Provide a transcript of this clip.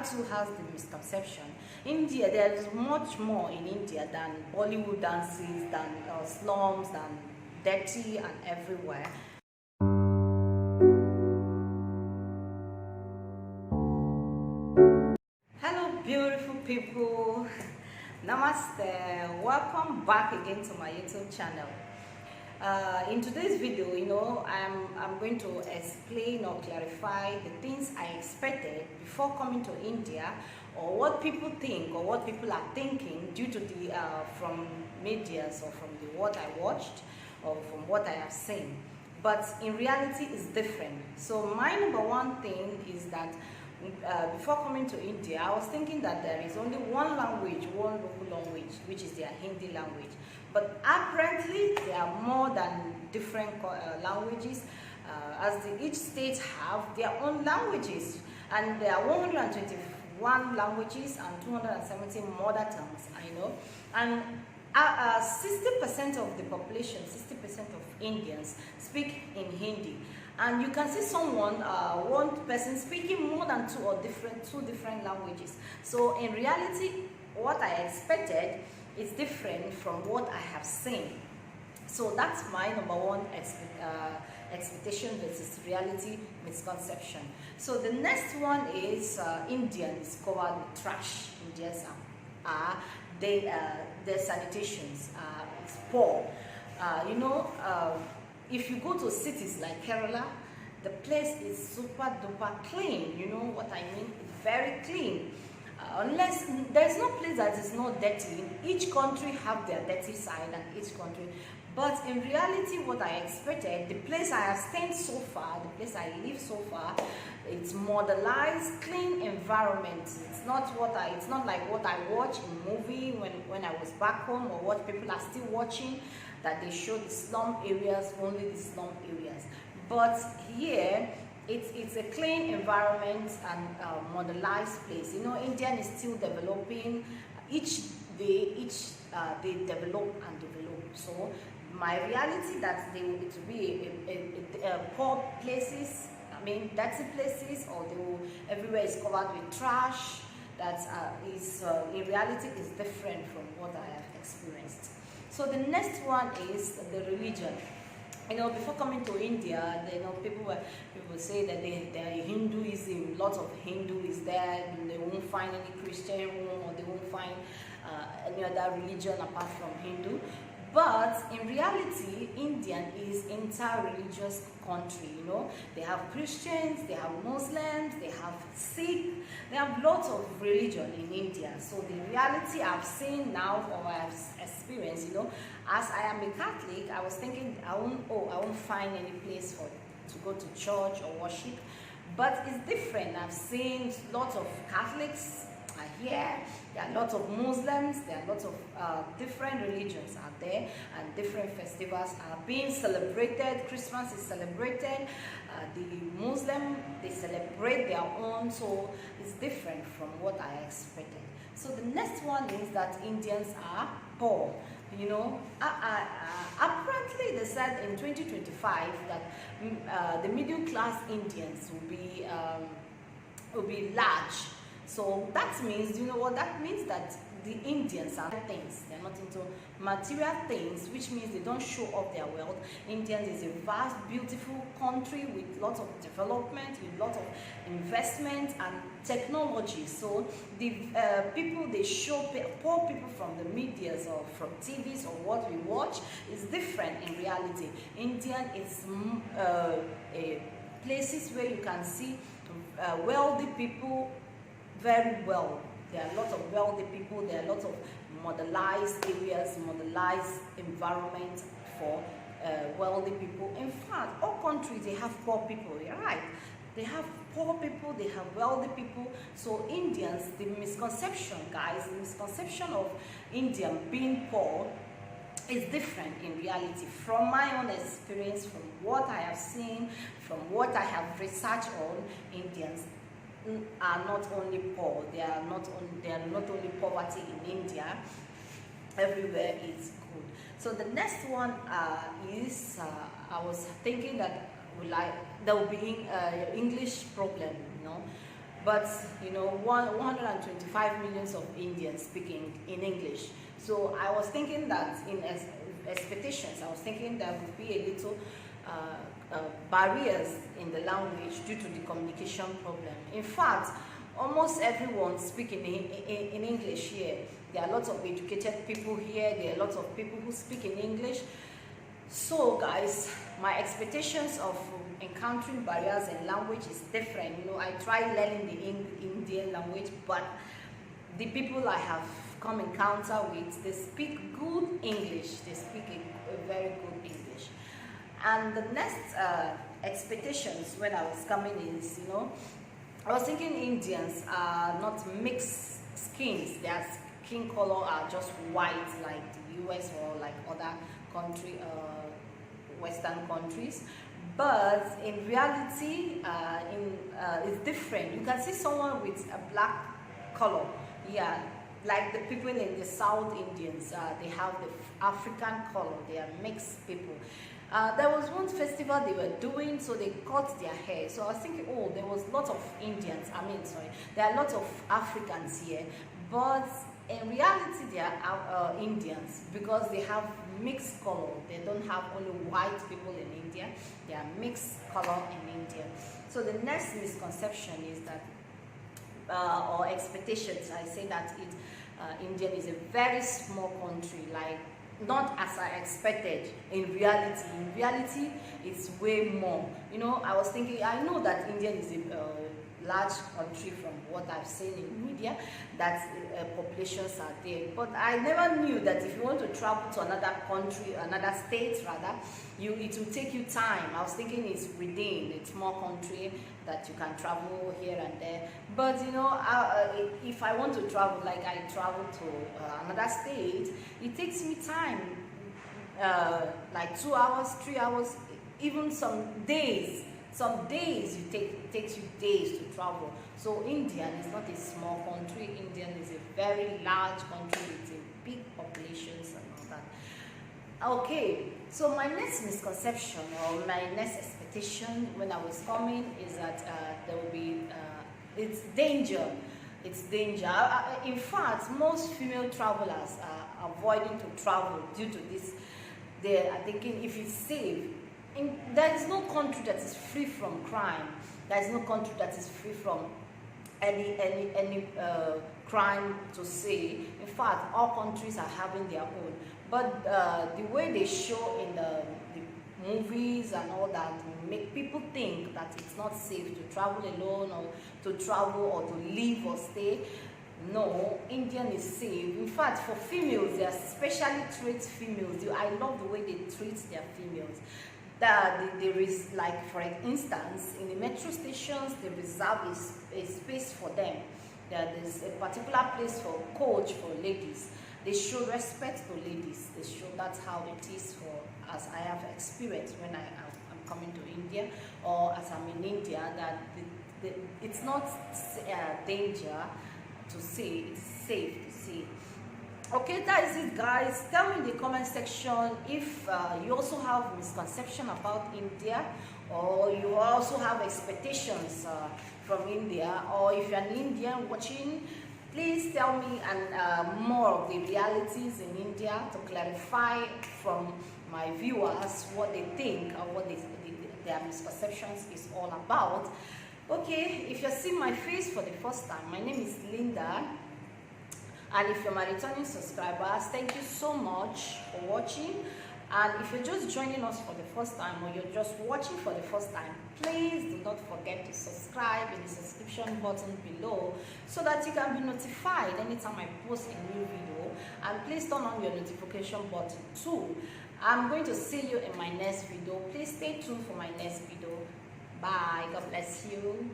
too has the misconception. India, there is much more in India than Bollywood dances, than slums, than dirty and everywhere. Hello, beautiful people. Namaste. Welcome back again to my YouTube channel. In today's video, I'm going to explain or clarify the things I expected before coming to India, or what people think or what people are thinking due to the from medias or from what I watched or from what I have seen. But in reality, it's different. So my number one thing is that before coming to India, I was thinking that there is only one language, one local language, which is their Hindi language. But apparently, there are more than different languages, as each state have their own languages, and there are 121 languages and 270 mother tongues. I know, and 60% of the population, 60% of Indians speak in Hindi. And you can see someone, one person speaking more than two different languages. So in reality, what I expected is different from what I have seen. So that's my number one expectation versus reality misconception. So the next one is Indians covered with trash. Indians their sanitations is poor. If you go to cities like Kerala, the place is super duper clean. You know what I mean? It's very clean. Unless there's no place that is not dirty. Each country have their dirty side, and each country. But in reality, what I expected, the place I have stayed so far, the place I live so far, it's modelized, clean environment. It's not like what I watch in movie when I was back home, or what people are still watching, that they show the slum areas, only the slum areas. But here, it's a clean environment and modelized place. You know, India is still developing. Each day they develop and develop. So my reality that it will be a poor places, dirty places, or everywhere is covered with trash. That is in reality is different from what I have experienced. So the next one is the religion. Before coming to India, people say that there are Hinduism, lots of Hindu is there, and they won't find any Christian home, or they won't find any other religion apart from Hindu. But in reality, India is inter-religious country. They have Christians, they have Muslims, they have Sikh, they have lots of religion in India. So the reality I've seen now, or I've experienced, as I am a Catholic, I was thinking I won't find any place to go to church or worship. But it's different. I've seen lots of Catholics are here. There are lots of Muslims. There are lots of different religions out there, and different festivals are being celebrated. Christmas is celebrated. The Muslim, they celebrate their own. So it's different from what I expected. So the next one is that Indians are poor. Apparently they said in 2025 that the middle class Indians will be large. So that means, that means that the Indians are things. They're not into material things, which means they don't show off their wealth. India is a vast, beautiful country with lots of development, with lots of investment and technology. So the people they show, poor people from the medias or from TVs or what we watch, is different in reality. India is places where you can see wealthy people very well. There are lots of wealthy people. There are lots of modelized areas, modelized environment for wealthy people. In fact, all countries, they have poor people. You're right. They have poor people, they have wealthy people. So Indians, the misconception, guys, the misconception of Indian being poor is different in reality. From my own experience, from what I have seen, from what I have researched on, Indians are not only poor. They are not only poverty in India. Everywhere is good. So the next one is I was thinking that there will be English problem. but you know, 125 millions of Indians speaking in English. So I was thinking that in expectations, I was thinking there would be a little barriers in the language due to the communication problem. In fact, almost everyone speaking in English here. There are lots of educated people here. There are lots of people who speak in English. So guys, my expectations of encountering barriers in language is different. You know, I tried learning the Indian language, but the people I have come encounter with, they speak good English. They speak a very good English. And the next expectations when I was coming is, you know, I was thinking Indians are not mixed skins. Their skin color are just white, like the US or like other country, Western countries. But in reality, it's different. You can see someone with a black color, yeah, like the people in the South Indians. They have the African color. They are mixed people. There was one festival they were doing, so they cut their hair. So I was thinking, oh, there was lots of Indians. There are lots of Africans here, but in reality, they are Indians because they have mixed color. They don't have only white people in India. They are mixed color in India. So the next misconception is that, or expectations, I say that India is a very small country, like not as I expected. In reality, it's way more. You know, I was thinking, I know that India is a large country from what I've seen in media, that populations are there. But I never knew that if you want to travel to another country, another state rather, it will take you time. I was thinking it's within a small country that you can travel here and there. But you know, if I want to travel, like I travel to another state, it takes me time, like 2 hours, 3 hours, even some days. Some days it takes you days to travel. So India is not a small country. India is a very large country with a big populations and all that. Okay, so my next misconception or my next expectation when I was coming is that there will be it's danger. It's danger. In fact, most female travelers are avoiding to travel due to this. They are thinking if it's safe. There is no country that is free from crime. There is no country that is free from any crime to say. In fact, all countries are having their own. But the way they show in the movies and all that make people think that it's not safe to travel alone or to travel or to live or stay. No, Indian is safe. In fact, for females, they are specially treat females. I love the way they treat their females. There is, like for instance, in the metro stations, they reserve a space for them. There is a particular place for coach for ladies. They show respect to ladies. They show that's how it is for, as I have experienced when I'm coming to India or as I'm in India, that it's not danger to see, it's safe to see. Okay, that is it, guys. Tell me in the comment section if you also have misconception about India, or you also have expectations from India, or if you're an Indian watching, please tell me and more of the realities in India to clarify from my viewers what they think or what their misconceptions is all about. Okay, if you're seeing my face for the first time, my name is Linda. And if you're my returning subscribers, thank you so much for watching. And if you're just joining us for the first time or you're just watching for the first time, please do not forget to subscribe in the subscription button below so that you can be notified anytime I post a new video. And please turn on your notification button too. I'm going to see you in my next video. Please stay tuned for my next video. Bye. God bless you.